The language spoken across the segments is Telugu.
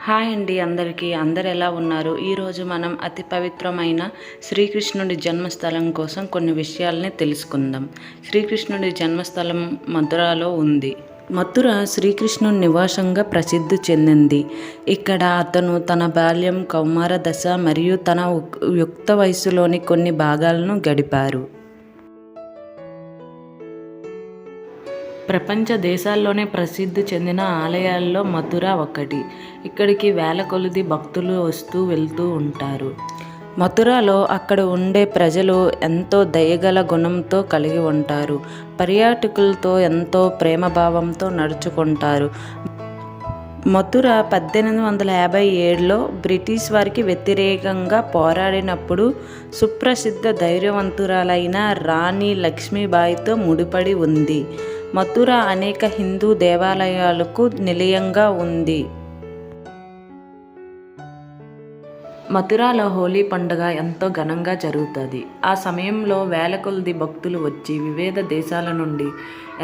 హాయ్ అండి అందరికీ. అందరు ఎలా ఉన్నారు? ఈరోజు మనం అతి పవిత్రమైన శ్రీకృష్ణుడి జన్మస్థలం కోసం కొన్ని విషయాల్ని తెలుసుకుందాం. శ్రీకృష్ణుడి జన్మస్థలం మథురలో ఉంది. మథుర శ్రీకృష్ణుడి నివాసంగా ప్రసిద్ధి చెందింది. ఇక్కడ అతను తన బాల్యం, కౌమార దశ మరియు తన యుక్త వయసులోని కొన్ని భాగాలను గడిపారు. ప్రపంచ దేశాల్లోనే ప్రసిద్ధి చెందిన ఆలయాల్లో మథుర ఒకటి. ఇక్కడికి వేల కొలది భక్తులు వస్తూ వెళ్తూ ఉంటారు. మథురలో అక్కడ ఉండే ప్రజలు ఎంతో దయగల గుణంతో కలిగి ఉంటారు. పర్యాటకులతో ఎంతో ప్రేమభావంతో నడుచుకుంటారు. మథుర 1857లో బ్రిటిష్ వారికి వ్యతిరేకంగా పోరాడినప్పుడు సుప్రసిద్ధ ధైర్యవంతురాలైన రాణి లక్ష్మీబాయితో ముడిపడి ఉంది. మథుర అనేక హిందూ దేవాలయాలకు నిలయంగా ఉంది. మథురలో హోలీ పండుగ ఎంతో ఘనంగా జరుగుతుంది. ఆ సమయంలో వేల కొలది భక్తులు వచ్చి వివిధ దేశాల నుండి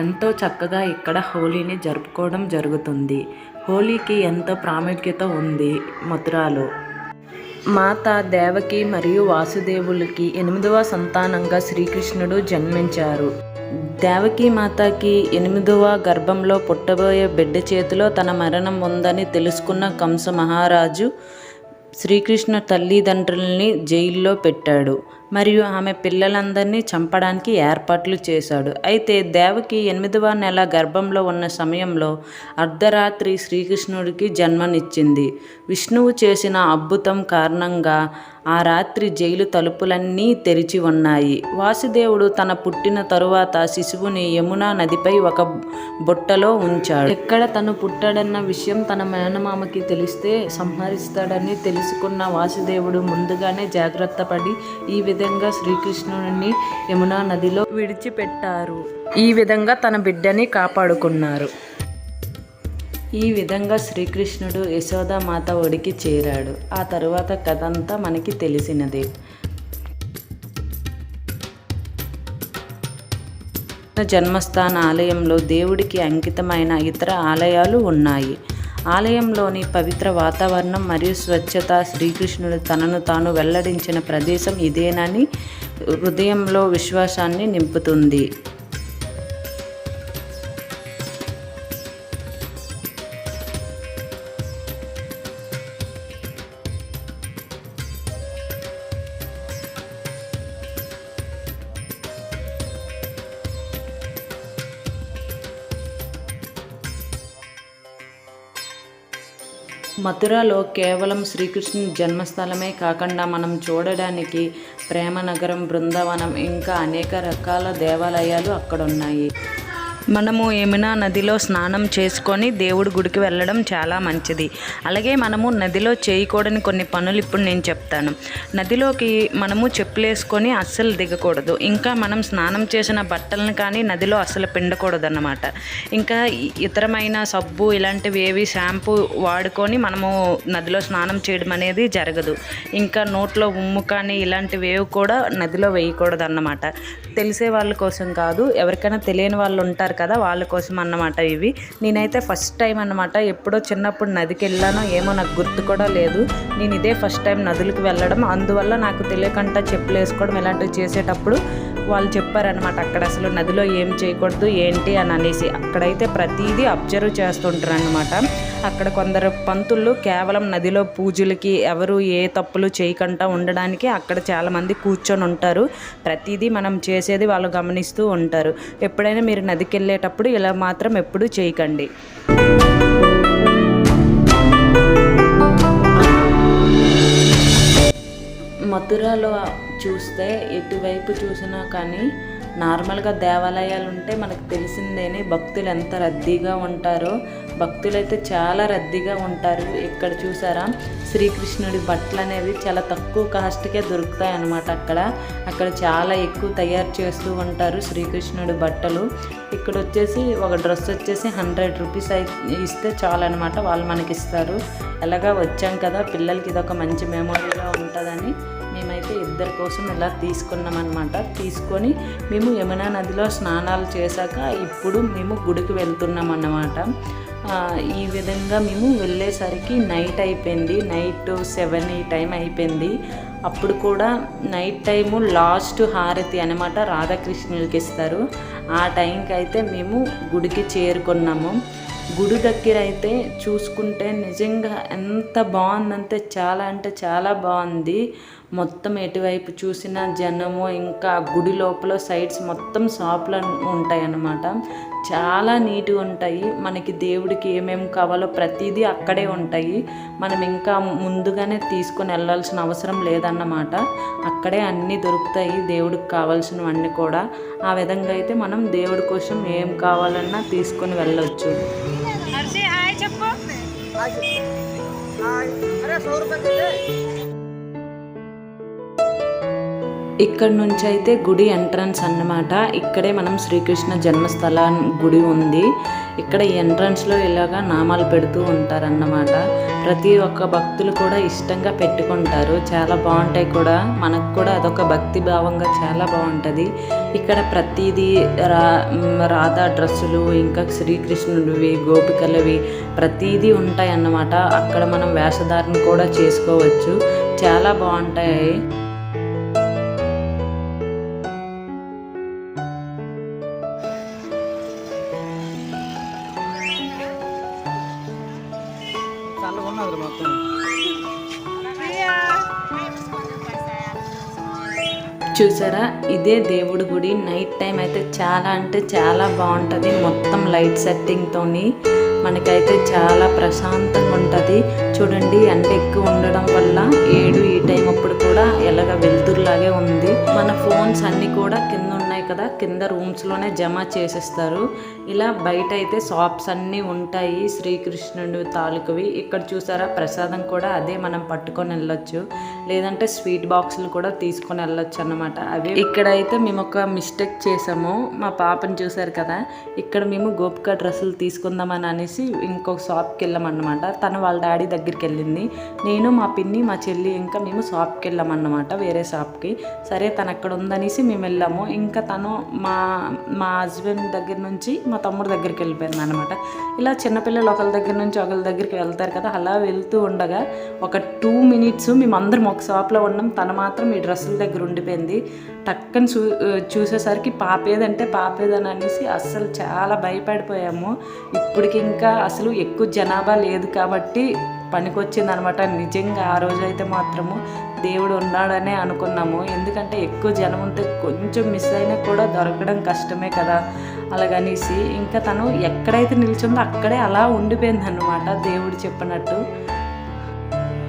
ఎంతో చక్కగా ఇక్కడ హోలీని జరుపుకోవడం జరుగుతుంది. హోలీకి ఎంతో ప్రాముఖ్యత ఉంది. మథురలో మాత దేవకి మరియు వాసుదేవులకి 8వ సంతానంగా శ్రీకృష్ణుడు జన్మించారు. దేవకీ మాతకి 8వ గర్భంలో పుట్టబోయే బిడ్డ చేతిలో తన మరణం ఉందని తెలుసుకున్న కంస మహారాజు శ్రీకృష్ణ తల్లిదండ్రుల్ని జైల్లో పెట్టాడు మరియు ఆమె పిల్లలందరినీ చంపడానికి ఏర్పాట్లు చేశాడు. అయితే దేవకి 8వ నెల గర్భంలో ఉన్న సమయంలో అర్ధరాత్రి శ్రీకృష్ణుడికి జన్మనిచ్చింది. విష్ణువు చేసిన అద్భుతం కారణంగా ఆ రాత్రి జైలు తలుపులన్నీ తెరిచి ఉన్నాయి. వాసుదేవుడు తన పుట్టిన తరువాత శిశువుని యమునా నదిపై ఒక బుట్టలో ఉంచాడు. ఎక్కడ తను పుట్టాడన్న విషయం తన మేనమామకి తెలిస్తే సంహరిస్తాడని తెలుసుకున్న వాసుదేవుడు ముందుగానే జాగ్రత్త పడి ఈ విధంగా శ్రీకృష్ణుడిని యమునా నదిలో విడిచిపెట్టారు. ఈ విధంగా తన బిడ్డని కాపాడుకున్నారు. ఈ విధంగా శ్రీకృష్ణుడు యశోదామాత ఒడికి చేరాడు. ఆ తరువాత కథ అంతా మనకి తెలిసినదే. జన్మస్థాన ఆలయంలో దేవుడికి అంకితమైన ఇతర ఆలయాలు ఉన్నాయి. ఆలయంలోని పవిత్ర వాతావరణం మరియు స్వచ్ఛత శ్రీకృష్ణుడు తనను తాను వెల్లడించిన ప్రదేశం ఇదేనని హృదయంలో విశ్వాసాన్ని నింపుతుంది. మథురలో కేవలం శ్రీకృష్ణుని జన్మస్థలమే కాకుండా మనం చూడడానికి ప్రేమనగరం, బృందావనం ఇంకా అనేక రకాల దేవాలయాలు అక్కడ ఉన్నాయి. మనము యమునా నదిలో స్నానం చేసుకొని దేవుడి గుడికి వెళ్ళడం చాలా మంచిది. అలాగే మనము నదిలో చేయకూడని కొన్ని పనులు ఇప్పుడు నేను చెప్తాను. నదిలోకి మనము చెప్పులు వేసుకొని అస్సలు దిగకూడదు. ఇంకా మనం స్నానం చేసిన బట్టలను కానీ నదిలో అస్సలు పిండకూడదు అన్నమాట. ఇంకా ఇతరమైన సబ్బు ఇలాంటివి ఏవి షాంపూ వాడుకొని మనము నదిలో స్నానం చేయడం అనేది జరగదు. ఇంకా నోట్లో ఉమ్ము కానీ ఇలాంటివి ఏవి కూడా నదిలో వేయకూడదు అన్నమాట. తెలిసే వాళ్ళ కోసం కాదు, ఎవరికైనా తెలియని వాళ్ళు ఉంటారు కదా, వాళ్ళ కోసం అన్నమాట ఇవి. నేనైతే ఫస్ట్ టైం అన్నమాట, ఎప్పుడో చిన్నప్పుడు నదికి వెళ్ళానో ఏమో నాకు గుర్తు కూడా లేదు. నేను ఇదే ఫస్ట్ టైం నదులకు వెళ్ళడం. అందువల్ల నాకు తెలియకుండా చెప్పులు వేసుకోవడం ఇలాంటివి చేసేటప్పుడు వాళ్ళు చెప్పారనమాట, అక్కడ అసలు నదిలో ఏం చేయకూడదు ఏంటి అని అనేసి. అక్కడైతే ప్రతిదీ అబ్జర్వ్ చేస్తుంటారు అనమాట. అక్కడ కొందరు పంతులు కేవలం నదిలో పూజలకి ఎవరు ఏ తప్పులు చేయకుండా ఉండడానికి అక్కడ చాలామంది కూర్చొని ఉంటారు. ప్రతిదీ మనం చేసేది వాళ్ళు గమనిస్తూ ఉంటారు. ఎప్పుడైనా మీరు నదికి వెళ్ళేటప్పుడు ఇలా మాత్రం ఎప్పుడూ చేయకండి. మథురలో చూస్తే ఎటువైపు చూసినా కానీ నార్మల్గా దేవాలయాలు ఉంటే మనకు తెలిసిందేనే భక్తులు ఎంత రద్దీగా ఉంటారో. భక్తులైతే చాలా రద్దీగా ఉంటారు. ఇక్కడ చూసారా, శ్రీకృష్ణుడి బట్టలు అనేవి చాలా తక్కువ కాస్ట్కే దొరుకుతాయి అన్నమాట. అక్కడ చాలా ఎక్కువ తయారు చేస్తూ ఉంటారు శ్రీకృష్ణుడి బట్టలు. ఇక్కడ వచ్చేసి ఒక డ్రెస్ వచ్చేసి 100 రూపీస్ ఇస్తే చాలు అనమాట, వాళ్ళు మనకి ఇస్తారు. ఎలాగా వచ్చాం కదా, పిల్లలకి ఇదొక మంచి మెమొరీగా ఉంటుందని మేమైతే ఇద్దరి కోసం ఇలా తీసుకున్నామన్నమాట. తీసుకొని మేము యమునా నదిలో స్నానాలు చేశాక ఇప్పుడు మేము గుడికి వెళ్తున్నాం అన్నమాట. ఈ విధంగా మేము వెళ్ళేసరికి నైట్ అయిపోయింది. నైట్ 7 ఈ టైం అయిపోయింది. అప్పుడు కూడా నైట్ టైము లాస్ట్ హారతి అనమాట రాధాకృష్ణులకి ఇస్తారు. ఆ టైంకి అయితే మేము గుడికి చేరుకున్నాము. గుడి దగ్గర అయితే చూసుకుంటే నిజంగా ఎంత బాగుందంటే అంటే చాలా బాగుంది. మొత్తం ఎటువైపు చూసిన జనము, ఇంకా గుడి లోపల సైడ్స్ మొత్తం షాపులు ఉంటాయి అన్నమాట. చాలా నీట్గా ఉంటాయి. మనకి దేవుడికి ఏమేమి కావాలో ప్రతిదీ అక్కడే ఉంటాయి. మనం ఇంకా ముందుగానే తీసుకొని వెళ్ళాల్సిన అవసరం లేదన్నమాట. అక్కడే అన్నీ దొరుకుతాయి దేవుడికి కావాల్సినవన్నీ కూడా. ఆ విధంగా అయితే మనం దేవుడి కోసం ఏం కావాలన్నా తీసుకొని వెళ్ళొచ్చు. ఇక్కడ నుంచి అయితే గుడి ఎంట్రన్స్ అన్నమాట. ఇక్కడే మనం శ్రీకృష్ణ జన్మస్థలం గుడి ఉంది. ఇక్కడ ఎంట్రన్స్లో ఇలాగా నామాలు పెడుతూ ఉంటారన్నమాట. ప్రతి ఒక్క భక్తులు కూడా ఇష్టంగా పెట్టుకుంటారు. చాలా బాగుంటాయి కూడా. మనకు కూడా అదొక భక్తి భావంగా చాలా బాగుంటుంది. ఇక్కడ ప్రతిదీ రాధా డ్రెస్సులు, ఇంకా శ్రీకృష్ణుడివి, గోపికలవి ప్రతిదీ ఉంటాయి అన్నమాట. అక్కడ మనం వేషధారణ కూడా చేసుకోవచ్చు. చాలా బాగుంటాయి. చూసారా, ఇదే దేవుడి గుడి. నైట్ టైం అయితే చాలా అంటే చాలా బాగుంటుంది. మొత్తం లైట్ సెట్టింగ్తోని మనకైతే చాలా ప్రశాంతంగా ఉంటుంది. చూడండి, ఎండ ఎక్కువ ఉండడం వల్ల 7 ఈ టైం అప్పుడు కూడా ఎలాగ వెలుతురులాగే ఉంది. మన ఫోన్స్ అన్నీ కూడా కింద ఉన్నాయి కదా, కింద రూమ్స్లోనే జమ చేసేస్తారు. ఇలా బయట అయితే షాప్స్ అన్నీ ఉంటాయి శ్రీకృష్ణుడు తాలూకువి. ఇక్కడ చూసారా, ప్రసాదం కూడా అదే మనం పట్టుకొని వెళ్ళొచ్చు, లేదంటే స్వీట్ బాక్సులు కూడా తీసుకొని వెళ్ళొచ్చు అన్నమాట. అవి ఇక్కడైతే మేము ఒక మిస్టేక్ చేసాము. మా పాపని చూసారు కదా, ఇక్కడ మేము గోపిక డ్రెస్సులు తీసుకుందామని అనేసి ఇంకొక షాప్కి వెళ్ళామన్నమాట. తను వాళ్ళ డాడీ దగ్గరికి వెళ్ళింది. నేను, మా పిన్ని, మా చెల్లి ఇంకా మేము షాప్కి వెళ్ళామన్నమాట, వేరే షాప్కి. సరే, తను అక్కడ ఉందనేసి మేము వెళ్ళాము. ఇంకా తను మా హస్బెండ్ దగ్గర నుంచి మా తమ్ముడు దగ్గరికి వెళ్ళిపోయింది అనమాట. ఇలా చిన్నపిల్లలు ఒకరి దగ్గర నుంచి ఒకరి దగ్గరికి వెళ్తారు కదా, అలా వెళ్తూ ఉండగా ఒక 2 మినిట్స్ మేమందరం ఒక షాప్లో ఉన్నాం. తను మాత్రం ఈ డ్రెస్సుల దగ్గర ఉండిపోయింది. టక్కని చూసేసరికి పాపేదని అనేసి అస్సలు చాలా భయపడిపోయాము. ఇప్పటికి ఇంకా అసలు ఎక్కువ జనాభా లేదు కాబట్టి పనికొచ్చింది అనమాట. నిజంగా ఆ రోజు అయితే మాత్రము దేవుడు ఉన్నాడనే అనుకున్నాము. ఎందుకంటే ఎక్కువ జనం ఉంటే కొంచెం మిస్ అయినా కూడా దొరకడం కష్టమే కదా. అలాగనేసి ఇంకా తను ఎక్కడైతే నిల్చుందో అక్కడే అలా ఉండిపోయింది అన్నమాట, దేవుడు చెప్పినట్టు.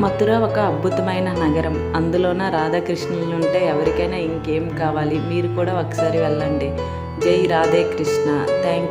మథుర ఒక అద్భుతమైన నగరం. అందులోన రాధాకృష్ణులు ఉంటే ఎవరికైనా ఇంకేం కావాలి. మీరు కూడా ఒకసారి వెళ్ళండి. జై రాధే కృష్ణ. Thank you.